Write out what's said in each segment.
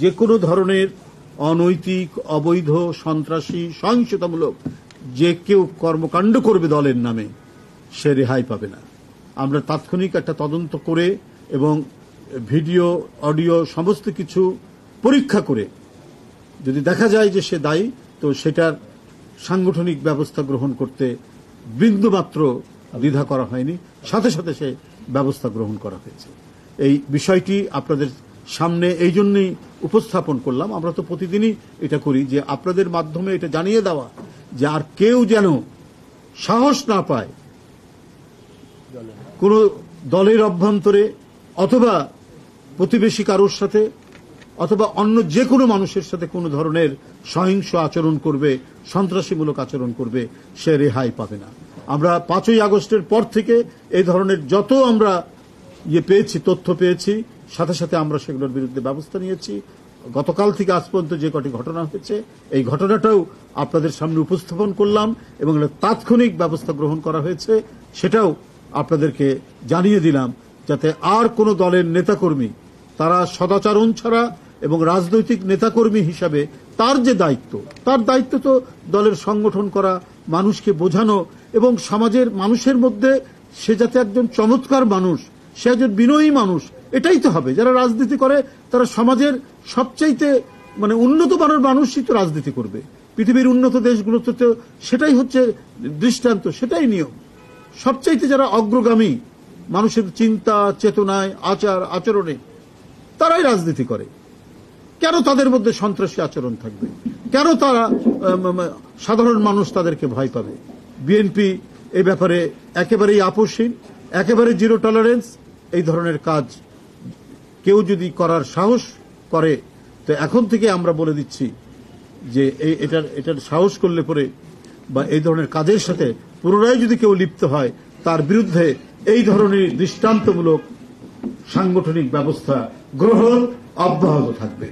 যে কোনো ধরনের অনৈতিক, অবৈধ, সন্ত্রাসী, সহিংসতামূলক যে কেউ কর্মকাণ্ড করবে দলের নামে, সে রেহাই পাবে না। আমরা তাৎক্ষণিক একটা তদন্ত করে এবং ভিডিও, অডিও সমস্ত কিছু পরীক্ষা করে যদি দেখা যায় যে সে দায়ী, তো সেটার সাংগঠনিক ব্যবস্থা গ্রহণ করতে বিন্দুমাত্র দ্বিধা করা হয়নি, সাথে সাথে সে ব্যবস্থা গ্রহণ করা হয়েছে। এই বিষয়টি আপনাদের সামনে এই জন্যই উপস্থাপন করলাম। আমরা তো প্রতিদিনই এটা করি যে আপনাদের মাধ্যমে এটা জানিয়ে দেওয়া যে আর কেউ যেন সাহস না পায় কোন দলের অভ্যন্তরে অথবা প্রতিবেশী কারোর সাথে অথবা অন্য যে কোনো মানুষের সাথে কোনো ধরনের সহিংস আচরণ করবে, সন্ত্রাসীমূলক আচরণ করবে, সে রেহাই পাবে না। আমরা 5ই আগস্টের পর থেকে এই ধরনের যত আমরা পেয়েছি, তথ্য পেয়েছি, সাথে সাথে আমরা সেগুলোর বিরুদ্ধে ব্যবস্থা নিয়েছি। গতকাল থেকে আজ পর্যন্ত যে কটি ঘটনা হয়েছে, এই ঘটনাটাও আপনাদের সামনে উপস্থাপন করলাম এবং তাৎক্ষণিক ব্যবস্থা গ্রহণ করা হয়েছে, সেটাও আপনাদেরকে জানিয়ে দিলাম, যাতে আর কোন দলের নেতাকর্মী তারা সদাচরণ ছাড়া এবং রাজনৈতিক নেতাকর্মী হিসাবে তার যে দায়িত্ব, তার দায়িত্ব তো দলের সংগঠন করা, মানুষকে বোঝানো এবং সমাজের মানুষের মধ্যে সে যাতে একজন চমৎকার মানুষ, সে একজন বিনয়ী মানুষ, এটাই তো হবে। যারা রাজনীতি করে তারা সমাজের সবচাইতে উন্নত মানের মানুষই তো রাজনীতি করবে। পৃথিবীর উন্নত দেশগুলোতে তো সেটাই হচ্ছে দৃষ্টান্ত, সেটাই নিয়ম। সবচাইতে যারা অগ্রগামী মানুষের চিন্তা, চেতনায়, আচার আচরণে, তারাই রাজনীতি করে। কেন তাদের মধ্যে সন্ত্রাসী আচরণ থাকবে? কেন তারা সাধারণ মানুষ তাদেরকে ভয় পাবে? বিএনপি এই ব্যাপারে একেবারেই আপোষহীন, একেবারে জিরো টলারেন্স। এই ধরনের কাজ কেউ যদি করার সাহস করে, তো এখন থেকে আমরা বলে দিচ্ছি যে এটার সাহস করলে পরে বা এই ধরনের কাজের সাথে পুনরায় যদি কেউ লিপ্ত হয়, তার বিরুদ্ধে এই ধরনের দৃষ্টান্তমূলক সাংগঠনিক ব্যবস্থা গ্রহণ অব্যাহত থাকবে।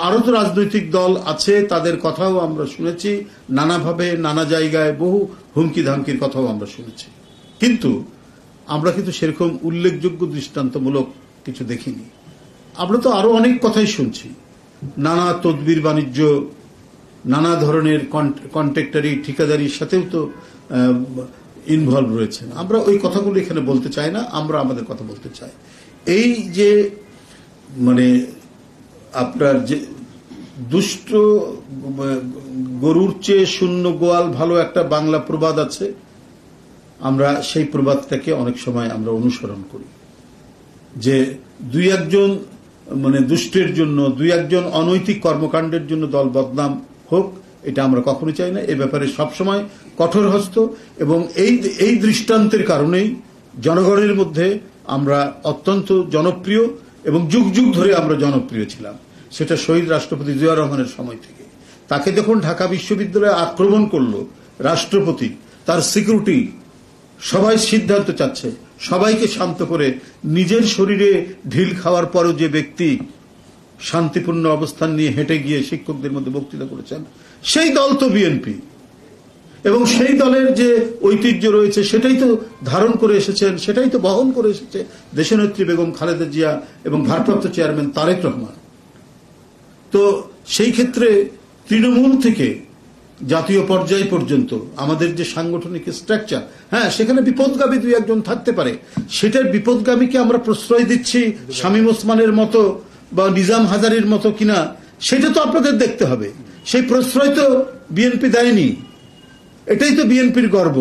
আরো তো রাজনৈতিক দল আছে, তাদের কথাও আমরা শুনেছি, নানাভাবে নানা জায়গায় বহু হুমকি ধামকির কথাও আমরা শুনেছি, কিন্তু আমরা সেরকম উল্লেখযোগ্য দৃষ্টান্তমূলক কিছু দেখিনি। আমরা তো আরো অনেক কথাই শুনছি, নানা তদবির বাণিজ্য, নানা ধরনের কন্ট্রাক্টরি, ঠিকাদারির সাথেও তো ইনভলভ রয়েছেন। আমরা ওই কথাগুলো এখানে বলতে চাই না, আমরা আমাদের কথা বলতে চাই। এই যে আপনার যে দুষ্ট গরুর চেয়ে শূন্য গোয়াল ভালো, একটা বাংলা প্রবাদ আছে, আমরা সেই প্রবাদটাকে অনেক সময় আমরা অনুসরণ করি যে দুই একজন দুষ্টের জন্য, দুই একজন অনৈতিক কর্মকাণ্ডের জন্য দল বদনাম হোক, এটা আমরা কখনো চাই না। এ ব্যাপারে সবসময় কঠোর হস্ত এবং এই দৃষ্টান্তের কারণেই জনগণের মধ্যে আমরা অত্যন্ত জনপ্রিয় এবং যুগ যুগ ধরে আমরা জনপ্রিয় ছিলাম। সেটা শহীদ রাষ্ট্রপতি জিয়াউর রহমানের সময় থেকে। তাকে যখন ঢাকা বিশ্ববিদ্যালয়ে আক্রমণ করলো রাষ্ট্রপতি, তার সিকিউরিটি, সবাই সিদ্ধান্ত চাচ্ছে, সবাইকে শান্ত করে নিজের শরীরে ঢিল খাওয়ার পরও যে ব্যক্তি শান্তিপূর্ণ অবস্থান নিয়ে হেঁটে গিয়ে শিক্ষকদের মধ্যে বক্তৃতা করেছেন, সেই দল তো বিএনপি। এবং সেই দলের যে ঐতিহ্য রয়েছে সেটাই তো ধারণ করে এসেছেন, সেটাই তো বহন করে এসেছে দেশনেত্রী বেগম খালেদা জিয়া এবং ভারপ্রাপ্ত চেয়ারম্যান তারেক রহমান। তো সেই ক্ষেত্রে তৃণমূল থেকে জাতীয় পর্যায় পর্যন্ত আমাদের যে সাংগঠনিক স্ট্রাকচার, হ্যাঁ, সেখানে বিপদগামী দুই একজন থাকতে পারে। সেটার বিপদগামীকে আমরা প্রশ্রয় দিচ্ছি শামীম ওসমানের মতো বা নিজাম হাজারীর মতো কিনা, সেটা তো আপনাদের দেখতে হবে। সেই প্রশ্রয় তো বিএনপি দেয়নি। এটাই তো বিএনপির গর্ব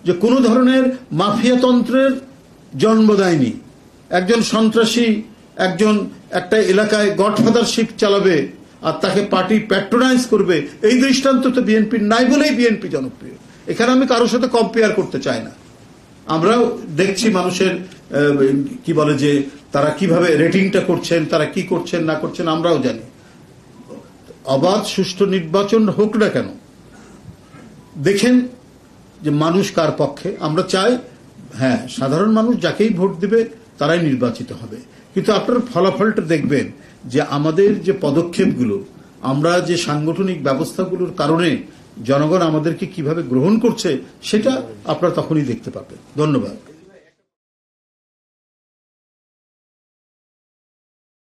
যে কোনো ধরনের মাফিয়াতন্ত্রের জন্ম দেয়নি। একজন সন্ত্রাসী একটা এলাকায় গডফাদারশিপ চালাবে আর তাকে পার্টি প্যাট্রোনাইজ করবে, এই দৃষ্টান্ত তো বিএনপির নাই বলেই বিএনপি জনপ্রিয়। এখানে আমি কারোর সাথে কম্পেয়ার করতে চাই না। আমরাও দেখছি মানুষের কি বলে যে তারা কিভাবে রেটিংটা করছেন, তারা কি করছেন না করছেন, আমরাও জানি। অবাধ সুষ্ঠু নির্বাচন হোক না কেন, দেখেন যে মানুষ কার পক্ষে। আমরা চাই, হ্যাঁ, সাধারণ মানুষ যাকেই ভোট দিবে তারাই নির্বাচিত হবে, কিন্তু আপনার ফলাফলটা দেখবেন যে আমাদের যে পদক্ষেপগুলো, আমরা যে সাংগঠনিক ব্যবস্থাগুলোর কারণে জনগণ আমাদেরকে কিভাবে গ্রহণ করছে, সেটা আপনারা তখনই দেখতে পাবেন। ধন্যবাদ।